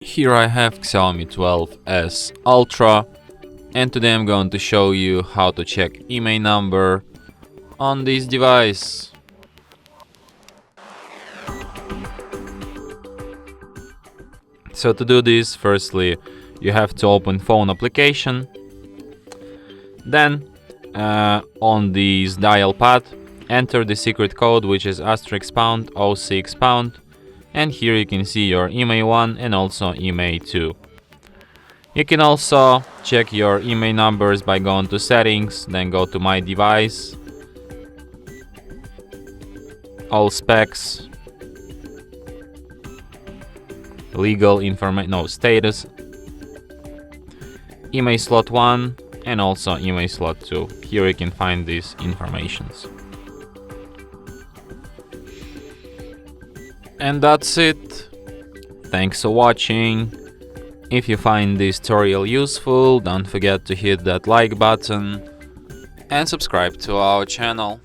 Here I have Xiaomi 12S Ultra, and today I'm going to show you how to check IMEI number on this device. So to do this, firstly you have to open phone application, then on this dial pad enter the secret code, which is *#06#, and here you can see your IMEI 1 and also IMEI 2. You can also check your IMEI numbers by going to settings, then go to my device, all specs, legal information, no, status, IMEI slot 1 and also IMEI slot 2. Here you can find these informations. And that's it. Thanks for watching. If you find this tutorial useful, don't forget to hit that like button and subscribe to our channel.